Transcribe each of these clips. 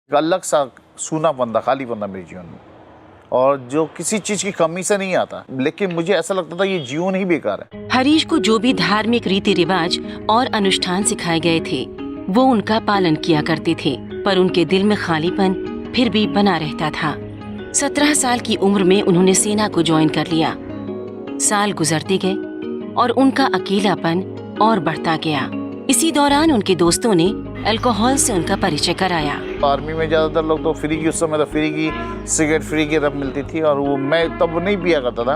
एक अलग सा सूनापन था, खालीपन था मेरे जीवन में, और जो किसी चीज की कमी से नहीं आता, लेकिन मुझे ऐसा लगता था ये जीवन ही बेकार है। हरीश को जो भी धार्मिक रीति रिवाज और अनुष्ठान सिखाए गए थे वो उनका पालन किया करते थे, पर उनके दिल में खालीपन फिर भी बना रहता था। 17 साल की उम्र में उन्होंने सेना को ज्वाइन कर लिया। साल गुजरते गए और उनका अकेलापन और बढ़ता गया। इसी दौरान उनके दोस्तों ने अल्कोहल से उनका परिचय कराया। आर्मी में ज्यादातर लोग तो फ्री की, उस समय तो फ्री की सिगरेट, फ्री की रब मिलती थी, और वो मैं तब नहीं पिया करता था,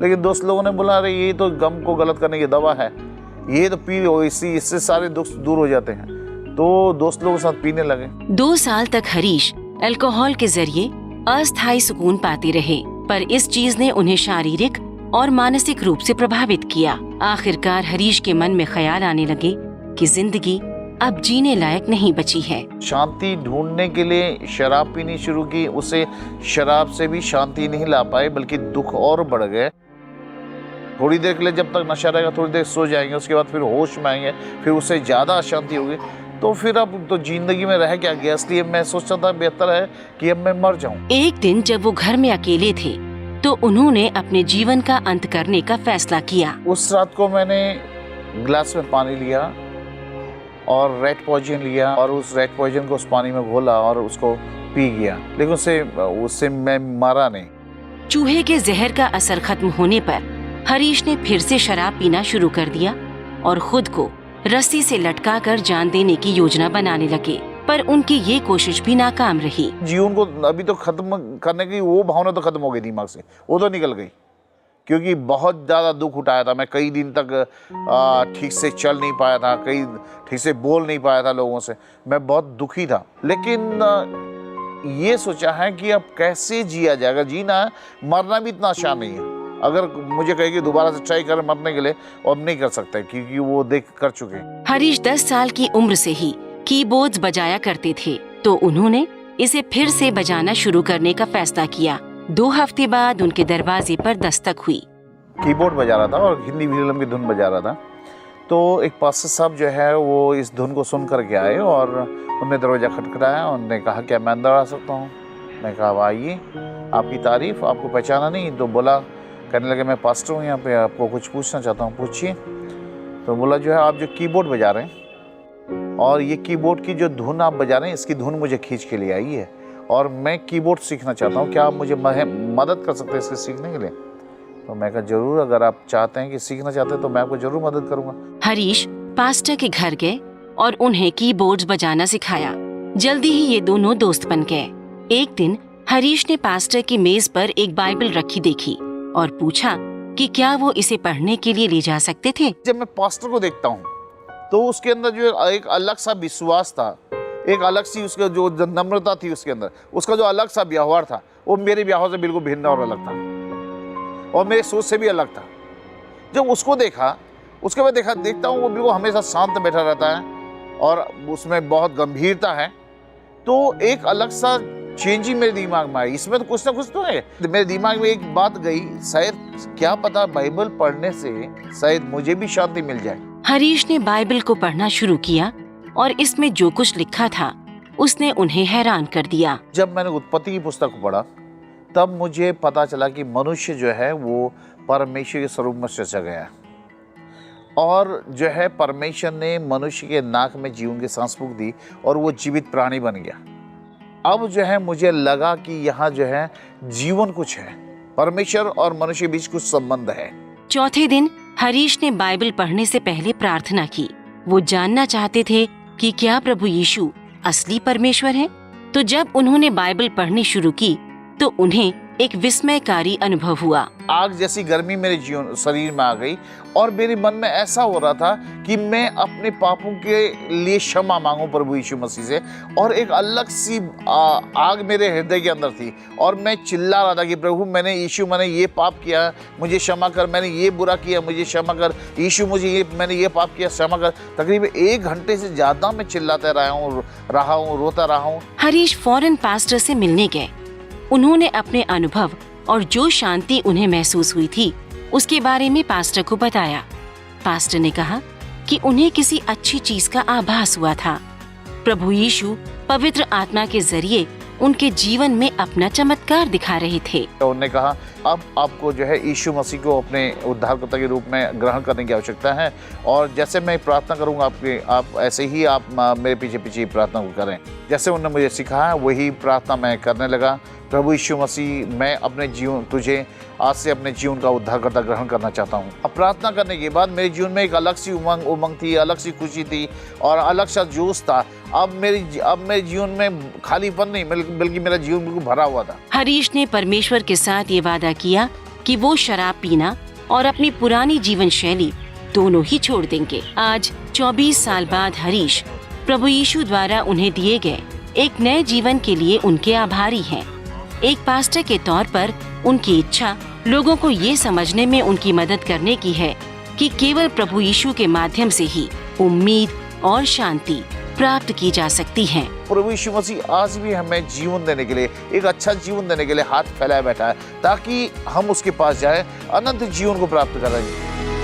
लेकिन दोस्त लोगों ने बोला अरे ये तो गम को गलत करने की दवा है, ये तो पी लो, इससे सारे दुख दूर हो जाते हैं। तो दोस्त लोगों के साथ पीने लगे। 2 साल तक हरीश अल्कोहल के जरिए अस्थायी सुकून पाते रहे, पर इस चीज ने उन्हें शारीरिक और मानसिक रूप से प्रभावित किया। आखिरकार हरीश के मन में ख्याल आने लगे कि जिंदगी अब जीने लायक नहीं बची है। शांति ढूंढने के लिए शराब पीनी शुरू की। उसे शराब से भी शांति नहीं ला पाए, बल्कि दुख और बढ़ गए। थोड़ी देर के लिए जब तक नशा रहेगा, थोड़ी देर सो जाएंगे, उसके बाद फिर होश में आएंगे, फिर उससे ज्यादा अशांति होगी। तो फिर अब तो जिंदगी में रह क्या गया, इसलिए मैं सोचता था बेहतर है कि अब मैं मर जाऊं। एक दिन जब वो घर में अकेले थे तो उन्होंने अपने जीवन का अंत करने का फैसला किया। उस रात को मैंने गिलास में पानी लिया और रेड पॉइजन लिया, और उस रेड पॉइजन को उस पानी में घोला और उसको पी गया, लेकिन उससे मैं मारा नहीं। चूहे के जहर का असर खत्म होने पर हरीश ने फिर से शराब पीना शुरू कर दिया और खुद को रस्सी से लटकाकर जान देने की योजना बनाने लगे, पर उनकी ये कोशिश भी नाकाम रही। जीवन को अभी तो खत्म करने की वो भावना तो खत्म हो गई दिमाग से, वो तो निकल गई, क्योंकि बहुत ज़्यादा दुख उठाया था। मैं कई दिन तक ठीक से चल नहीं पाया था, कई ठीक से बोल नहीं पाया था लोगों से, मैं बहुत दुखी था। लेकिन ये सोचा है कि अब कैसे जिया जाएगा, जीना है, मरना भी इतना आसान नहीं है। अगर मुझे कहेगी दोबारा से ट्राई कर मरने के लिए, और नहीं कर सकते, क्योंकि वो देख कर चुके। हरीश 10 साल की उम्र से ही कीबोर्ड्स बजाया करते थे, तो उन्होंने इसे फिर से बजाना शुरू करने का फैसला किया। 2 हफ्ते बाद उनके दरवाजे पर दस्तक हुई। कीबोर्ड बजा रहा था और हिंदी फिल्म की धुन बजा रहा था, तो एक पास्टर साहब जो है वो इस धुन को सुन करके आए और उन्होंने दरवाज़ा खटखटाया। उन्होंने कहा क्या मैं अंदर आ सकता हूँ? मैं कहा आइए, आपकी तारीफ, आपको पहचाना नहीं? तो बोला, कहने लगे मैं पास्टर हूँ यहाँ पे, आपको कुछ पूछना चाहता हूँ, पूछिए। तो बोला जो है आप जो कीबोर्ड बजा रहे हैं और ये कीबोर्ड की जो धुन आप बजा रहे हैं, इसकी धुन मुझे खींच के लिए आई है और मैं कीबोर्ड सीखना चाहता हूँ, क्या आप मुझे मदद कर सकते हैं इसके सीखने के लिए? तो मैं कहा जरूर, अगर आप चाहते हैं कि सीखना चाहते हैं तो मैं आपको जरूर मदद करूँगा। हरीश पास्टर के घर गए और उन्हें कीबोर्ड्स बजाना सिखाया। जल्दी ही ये दोनों दोस्त बन गए। एक दिन हरीश ने पास्टर की मेज पर एक बाइबल रखी देखी और पूछा कि क्या वो इसे पढ़ने के लिए ले जा सकते थे। जब मैं पास्टर को देखता हूँ तो उसके अंदर जो एक अलग सा विश्वास था, एक अलग सी उसका जो नम्रता थी उसके अंदर, उसका जो अलग सा व्यवहार था, वो मेरे व्यवहार से बिल्कुल भिन्न और अलग था और मेरे सोच से भी अलग था। जब उसको देखा, उसके बाद देखता हूँ वो बिल्कुल हमेशा शांत बैठा रहता है और उसमें बहुत गंभीरता है, तो एक अलग सा चेंज ही मेरे दिमाग में आई। इसमें तो कुछ ना कुछ तो है। मेरे दिमाग में एक बात गई, शायद क्या पता बाइबल पढ़ने से शायद मुझे भी शांति मिल जाए। हरीश ने बाइबल को पढ़ना शुरू किया और इसमें जो कुछ लिखा था उसने उन्हें हैरान कर दिया। जब मैंने उत्पत्ति की पुस्तक को पढ़ा तब मुझे पता चला कि मनुष्य जो है वो परमेश्वर के स्वरूप में सृजा गया है और जो है परमेश्वर ने मनुष्य के नाक में जीवन की सांस फूंक दी और वो जीवित प्राणी बन गया। अब जो है मुझे लगा कि यहाँ जो है जीवन कुछ है, परमेश्वर और मनुष्य के बीच कुछ संबंध है। चौथे दिन हरीश ने बाइबल पढ़ने से पहले प्रार्थना की। वो जानना चाहते थे कि क्या प्रभु यीशु असली परमेश्वर है। तो जब उन्होंने बाइबल पढ़नी शुरू की तो उन्हें एक विस्मयकारी अनुभव हुआ। आग जैसी गर्मी मेरे जीवन शरीर में आ गई और मेरे मन में ऐसा हो रहा था कि मैं अपने पापों के लिए क्षमा मांगूं प्रभु यीशु मसीह से, और एक अलग सी आग मेरे हृदय के अंदर थी और मैं चिल्ला रहा था कि प्रभु मैंने ये पाप किया, मुझे क्षमा कर, मैंने ये बुरा किया, मुझे क्षमा कर, यीशु मैंने ये पाप किया, क्षमा कर। तकरीबन 1 घंटे से ज्यादा मैं चिल्लाते रहा हूँ, रोता रहा हूँ। हरीश फौरन पास्टर से मिलने गए। उन्होंने अपने अनुभव और जो शांति उन्हें महसूस हुई थी उसके बारे में पास्टर को बताया। पास्टर ने कहा कि उन्हें किसी अच्छी चीज का आभास हुआ था। प्रभु यीशु पवित्र आत्मा के जरिए उनके जीवन में अपना चमत्कार दिखा रहे थे। तो उन्होंने कहा अब आपको जो है यीशु मसीह को अपने उद्धारकर्ता के रूप में ग्रहण करने की आवश्यकता है, और जैसे मैं प्रार्थना करूंगा आप ऐसे ही आप मेरे पीछे पीछे प्रार्थना करें। जैसे उन्होंने मुझे सिखाया वही प्रार्थना मैं करने लगा। प्रभु यीशु मसीह, मैं अपने जीवन तुझे आज से अपने जीवन का उद्धारकर्ता ग्रहण करना चाहता हूँ। अब प्रार्थना करने के बाद मेरे जीवन में एक अलग सी उमंग थी, अलग सी खुशी थी और अलग सा जोश था। अब मेरे जीवन में खालीपन नहीं, बल्कि मेरा जीवन बिल्कुल भरा हुआ था। हरीश ने परमेश्वर के साथ ये वादा किया कि वो शराब पीना और अपनी पुरानी जीवन शैली दोनों ही छोड़ देंगे। आज 24 साल बाद हरीश प्रभु यीशु द्वारा उन्हें दिए गए एक नए जीवन के लिए उनके आभारी हैं। एक पास्टर के तौर पर उनकी इच्छा लोगों को ये समझने में उनकी मदद करने की है कि केवल प्रभु यीशु के माध्यम से ही उम्मीद और शांति प्राप्त की जा सकती है। प्रभु यीशु मसीह आज भी हमें जीवन देने के लिए, एक अच्छा जीवन देने के लिए हाथ फैलाए बैठा है, ताकि हम उसके पास जाए, अनंत जीवन को प्राप्त करेंगे।